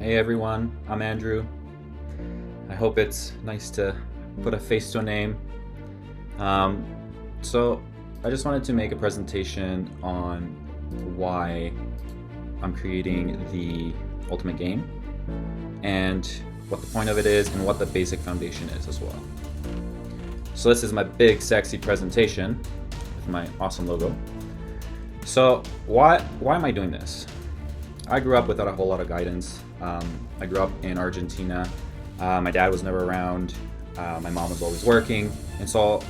Hey everyone, I'm Andrew. I hope it's nice to put a face to a name. So I just wanted to make a presentation on why I'm creating the ultimate game and what the point of it is and what the basic foundation is as well. So this is my big sexy presentation with my awesome logo. So why am I doing this? I grew up without a whole lot of guidance. I grew up in Argentina. My dad was never around. My mom was always working. And so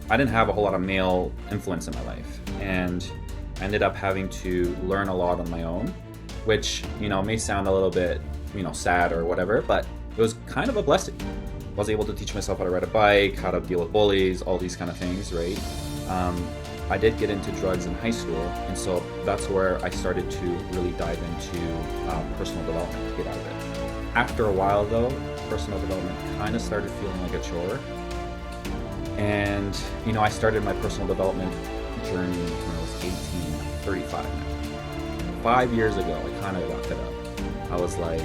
I didn't have a whole lot of male influence in my life. And I ended up having to learn a lot on my own, which, may sound a little bit, sad or whatever, but it was kind of a blessing. I was able to teach myself how to ride a bike, how to deal with bullies, all these kind of things, right? I did get into drugs in high school, and so that's where I started to really dive into personal development to get out of it. After a while though, personal development kind of started feeling like a chore. And, I started my personal development journey when I was 18, 35 now. 5 years ago, I kind of got fed up. I was like,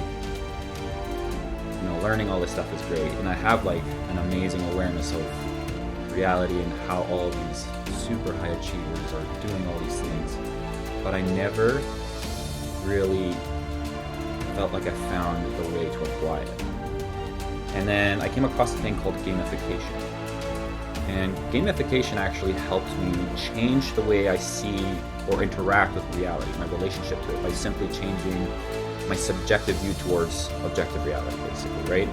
learning all this stuff is great, and I have like an amazing awareness of reality and how all of these super high achievers are doing all these things, but I never really felt like I found the way to apply it. And then I came across a thing called gamification, and gamification actually helped me change the way I see or interact with reality, my relationship to it, by simply changing my subjective view towards objective reality, basically, right?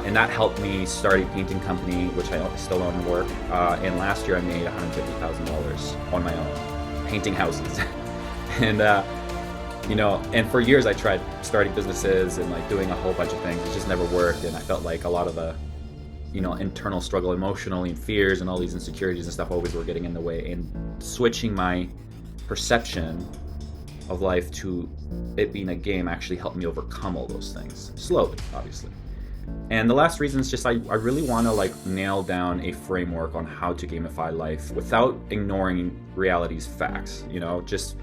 And that helped me start a painting company, which I still own and work. And last year I made $150,000 on my own, painting houses. And, and for years I tried starting businesses and like doing a whole bunch of things. It just never worked. And I felt like a lot of the, internal struggle emotionally and fears and all these insecurities and stuff always were getting in the way. And switching my perception of life to it being a game actually helped me overcome all those things. Slowly, obviously. And the last reason is just I really want to nail down a framework on how to gamify life without ignoring reality's facts, just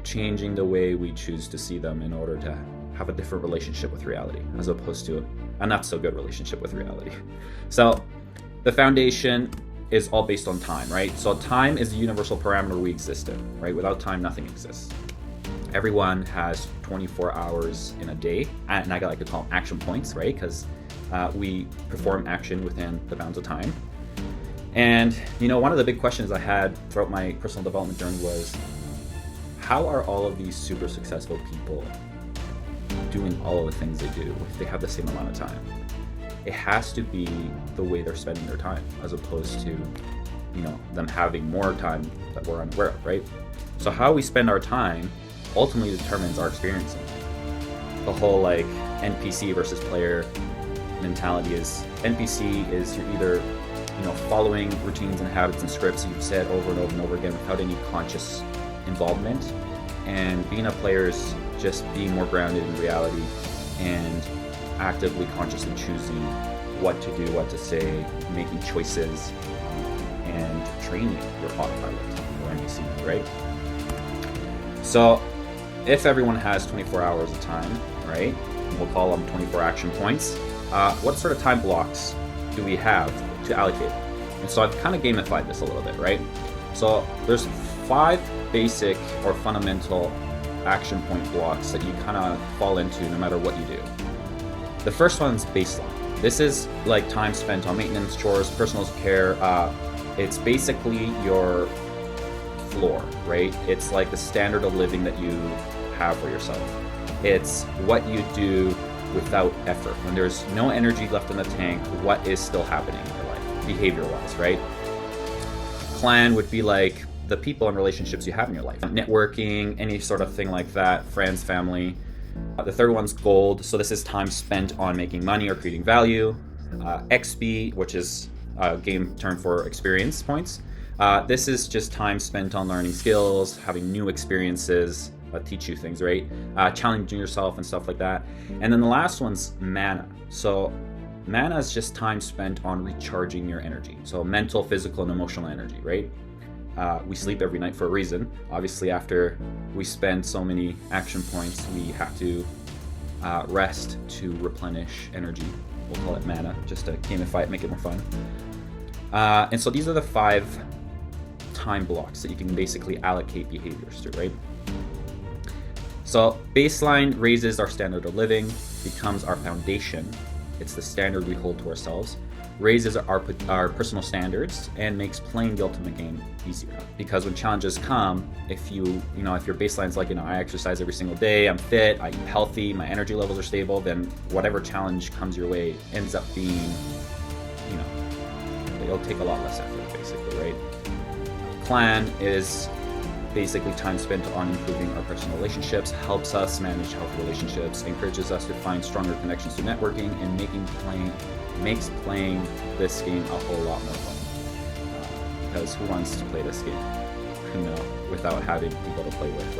changing the way we choose to see them in order to have a different relationship with reality as opposed to a not so good relationship with reality. So the foundation is all based on time, right? So time is the universal parameter we exist in, right? Without time, nothing exists. Everyone has 24 hours in a day, and I like to call them action points, right? Because we perform action within the bounds of time. And one of the big questions I had throughout my personal development journey was, how are all of these super successful people doing all of the things they do if they have the same amount of time? It has to be the way they're spending their time, as opposed to them having more time that we're unaware of, right? So how we spend our time ultimately determines our experience. The whole NPC versus player mentality is, NPC is you're either following routines and habits and scripts you've said over and over and over again without any conscious involvement, and being a player is just being more grounded in reality and actively consciously choosing what to do, what to say, making choices, and training your autopilot or NPC, right? So if everyone has 24 hours of time, right, and we'll call them 24 action points, what sort of time blocks do we have to allocate? And so I've kind of gamified this a little bit, right? So there's 5 basic or fundamental action point blocks that you kind of fall into no matter what you do. The first one's baseline. This is like time spent on maintenance, chores, personal care. It's basically your floor, right? It's like the standard of living that you have for yourself. It's what you do without effort. When there's no energy left in the tank, what is still happening in your life, behavior-wise, right? Clan would be like the people and relationships you have in your life. Networking, any sort of thing like that, friends, family. The third one's gold. So this is time spent on making money or creating value. XP, which is a game term for experience points. This is just time spent on learning skills, having new experiences, teach you things, right? Challenging yourself and stuff like that. And then the last one's mana. So mana is just time spent on recharging your energy. So mental, physical, and emotional energy, right? We sleep every night for a reason. Obviously, after we spend so many action points, we have to rest to replenish energy. We'll call it mana, just to gamify it, make it more fun. And so these are the 5 time blocks that you can basically allocate behaviors to, right? So baseline raises our standard of living, becomes our foundation. It's the standard we hold to ourselves. Raises our personal standards and makes playing the ultimate game easier. Because when challenges come, if your baseline's like, I exercise every single day, I'm fit, I eat healthy, my energy levels are stable, then whatever challenge comes your way ends up being, it'll take a lot less effort, basically, right? Plan is basically time spent on improving our personal relationships, helps us manage healthy relationships, encourages us to find stronger connections through networking, and makes playing this game a whole lot more fun. Because who wants to play this game, without having people to play with,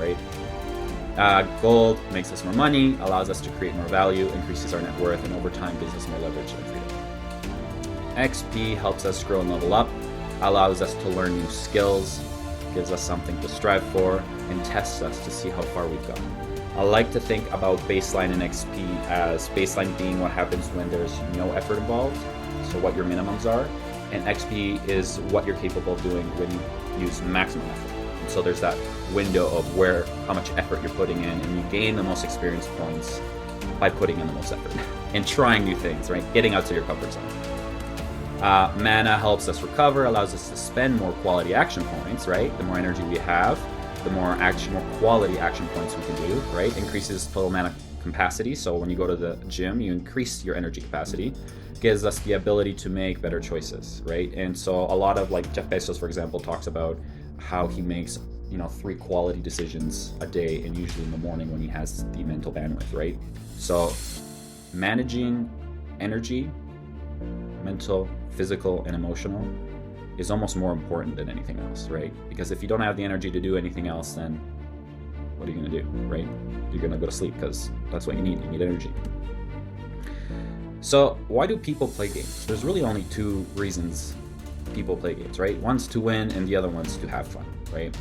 right? Gold makes us more money, allows us to create more value, increases our net worth, and over time gives us more leverage and freedom. XP helps us grow and level up, allows us to learn new skills, gives us something to strive for, and tests us to see how far we've gone. I like to think about baseline and XP as baseline being what happens when there's no effort involved, so what your minimums are, and XP is what you're capable of doing when you use maximum effort. And so there's that window of how much effort you're putting in, and you gain the most experience points by putting in the most effort and trying new things, right? Getting out of your comfort zone. Mana helps us recover, allows us to spend more quality action points, right? The more energy we have, the more quality action points we can do, right? Increases total mana capacity. So when you go to the gym, you increase your energy capacity. Gives us the ability to make better choices, right? And so a lot of, like, Jeff Bezos, for example, talks about how he makes 3 quality decisions a day, and usually in the morning when he has the mental bandwidth, right? So managing energy, mental, physical, and emotional, is almost more important than anything else, right? Because if you don't have the energy to do anything else, then what are you going to do, right? You're going to go to sleep, because that's what you need. You need energy. So why do people play games? There's really only 2 reasons people play games, right? One's to win, and the other one's to have fun, right?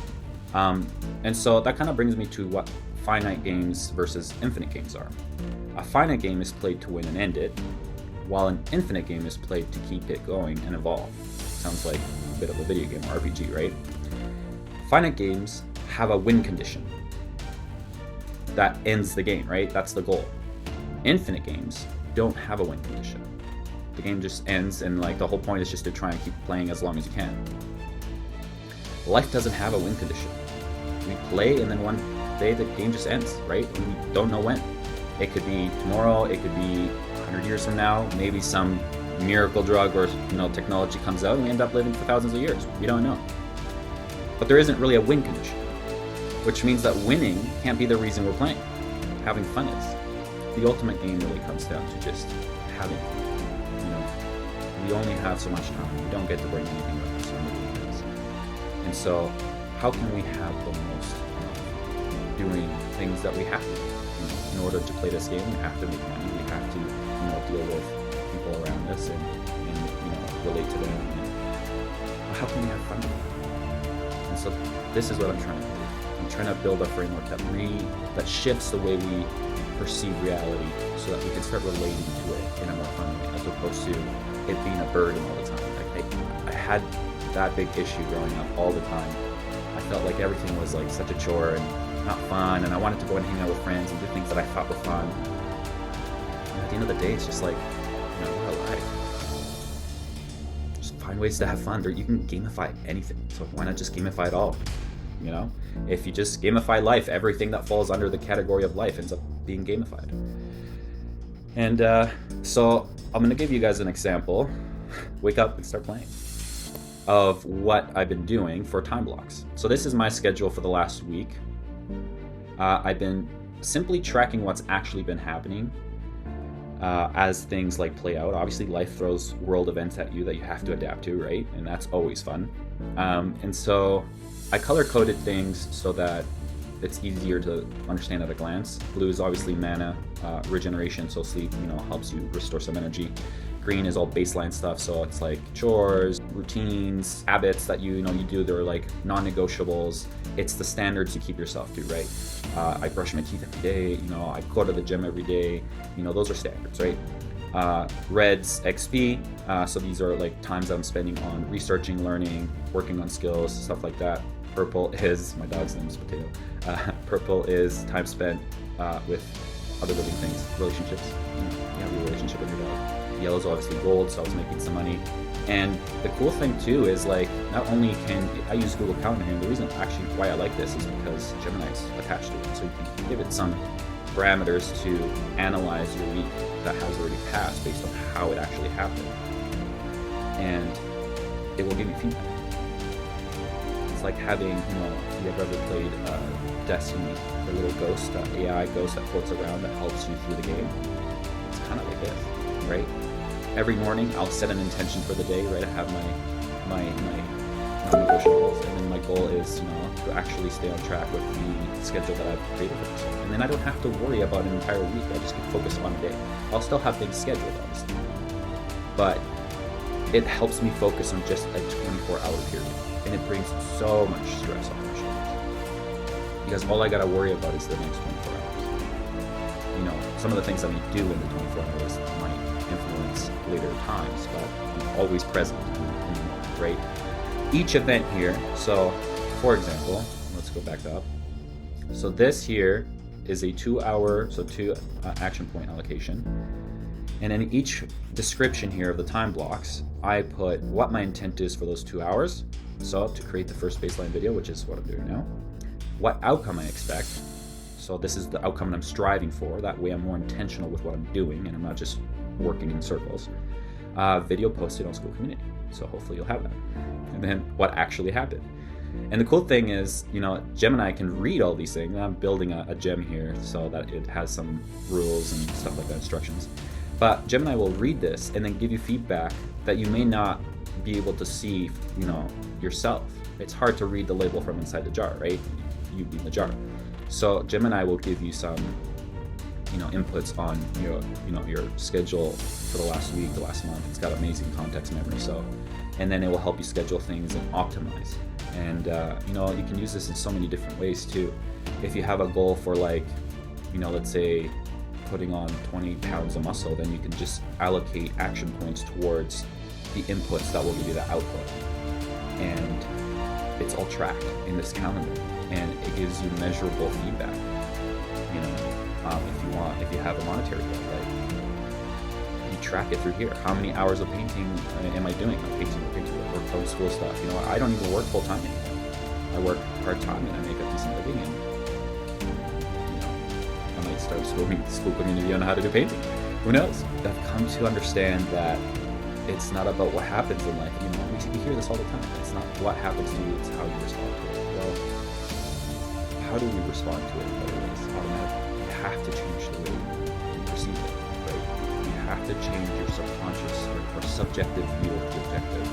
And so that kind of brings me to what finite games versus infinite games are. A finite game is played to win and end it, while an infinite game is played to keep it going and evolve. Sounds like a bit of a video game or RPG, right? Finite games have a win condition that ends the game, right? That's the goal. Infinite games don't have a win condition. The game just ends, and the whole point is just to try and keep playing as long as you can. Life doesn't have a win condition. We play, and then one day the game just ends, right? And we don't know when. It could be tomorrow, it could be 100 years from now, maybe some miracle drug or technology comes out and we end up living for thousands of years. We don't know. But there isn't really a win condition, which means that winning can't be the reason we're playing. Having fun is. The ultimate game really comes down to just having fun. We only have so much time. We don't get to bring anything with us when we do this. And so how can we have the most fun doing things that we have to do? In order to play this game, we have to make money. We have to deal with people around us and relate to them. And how can we have fun with that? And so this is what I'm trying to do. I'm trying to build a framework that shifts the way we perceive reality, so that we can start relating to it in a more fun way, as opposed to it being a burden all the time. I had that big issue growing up all the time. I felt like everything was like such a chore and not fun, and I wanted to go and hang out with friends and do things that I thought were fun. And at the end of the day, it's just like, we're alive. Just find ways to have fun. You can gamify anything, so why not just gamify it all? If you just gamify life, everything that falls under the category of life ends up being gamified. And so I'm going to give you guys an example. Wake up and start playing. Of what I've been doing for time blocks. So this is my schedule for the last week. I've been simply tracking what's actually been happening as things play out. Obviously, life throws world events at you that you have to adapt to, right? And that's always fun. And so I color-coded things so that it's easier to understand at a glance. Blue is obviously mana, regeneration, so sleep, helps you restore some energy. Green is all baseline stuff, so it's like chores, routines, habits that you do. They're like non-negotiables. It's the standards you keep yourself to, right? I brush my teeth every day. I go to the gym every day. Those are standards, right? Red's XP. So these are like times that I'm spending on researching, learning, working on skills, stuff like that. Purple is, my dog's name is Potato. Purple is time spent with other living things, relationships. You have a relationship with your dog. Yellow is obviously gold, so I was making some money. And the cool thing too is like, not only can I use Google Calendar here, and the reason actually why I like this is because Gemini's attached to it. So you can give it some parameters to analyze your week that has already passed based on how it actually happened. And it will give you feedback. It's like having, if you have ever played Destiny, the little ghost, AI ghost that floats around that helps you through the game. It's kind of like this, right? Every morning I'll set an intention for the day, right? I have my non-negotiables, and then my goal is, to actually stay on track with the schedule that I've created for myself. And then I don't have to worry about an entire week. I just can focus on a day. I'll still have things scheduled, obviously, but it helps me focus on just a 24-hour period, and it brings so much stress on my shoulders because all I gotta worry about is the next 24 hours. Some of the things that we do in the 24 hours might influence later times, but I'm always present in the moment, right? Each event here, so for example, let's go back up. So this here is a 2 action point allocation. And in each description here of the time blocks, I put what my intent is for those 2 hours. So to create the first baseline video, which is what I'm doing now, what outcome I expect. So this is the outcome that I'm striving for. That way I'm more intentional with what I'm doing and I'm not just working in circles. Video posted on SKOOL Community. So hopefully you'll have that. And then what actually happened. And the cool thing is, Gemini can read all these things. I'm building a gem here so that it has some rules and stuff like that, instructions. But Gemini will read this and then give you feedback that you may not be able to see, yourself. It's hard to read the label from inside the jar, right? You being the jar. So Gemini will give you some, inputs on your schedule for the last week, the last month. It's got amazing context memory. So, and then it will help you schedule things and optimize. And you can use this in so many different ways too. If you have a goal for let's say putting on 20 pounds of muscle, then you can just allocate action points towards the inputs that will give you the output. And it's all tracked in this calendar, and it gives you measurable feedback. If you have a monetary goal, right? You track it through here. How many hours of painting am I doing? I'm painting work on school stuff. I don't even work full time anymore. I work part time and I make a decent living. And I might start SKOOL Community on how to do painting. Who knows? I've come to understand that it's not about what happens in life. We hear this all the time. It's not what happens to you, it's how you respond to it. Well, how do we respond to it in better ways? Automatically. You have to change the way you perceive it, right? You have to change your subconscious or subjective view of the objective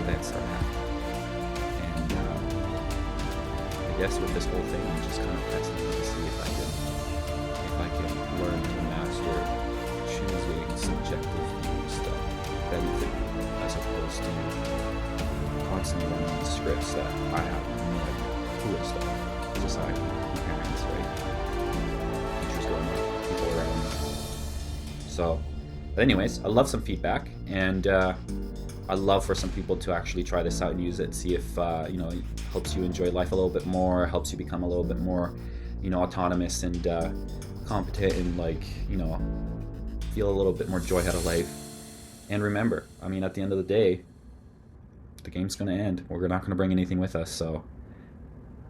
events that happen. And I guess with this whole thing, I'm just kind of testing to see if I can learn to master choosing subjective views that benefit me, as opposed to constantly running the scripts that I have no idea who is stuff. Society, my parents, right? Teachers growing up, people around me. So, but anyways, I love some feedback, and I'd love for some people to actually try this out and use it, see if it helps you enjoy life a little bit more, helps you become a little bit more, autonomous and competent, and feel a little bit more joy out of life. And remember, at the end of the day, the game's going to end. We're not going to bring anything with us, so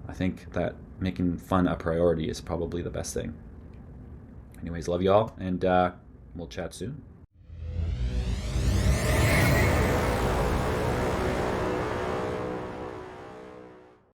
I think that making fun a priority is probably the best thing. Anyways, love y'all, and we'll chat soon.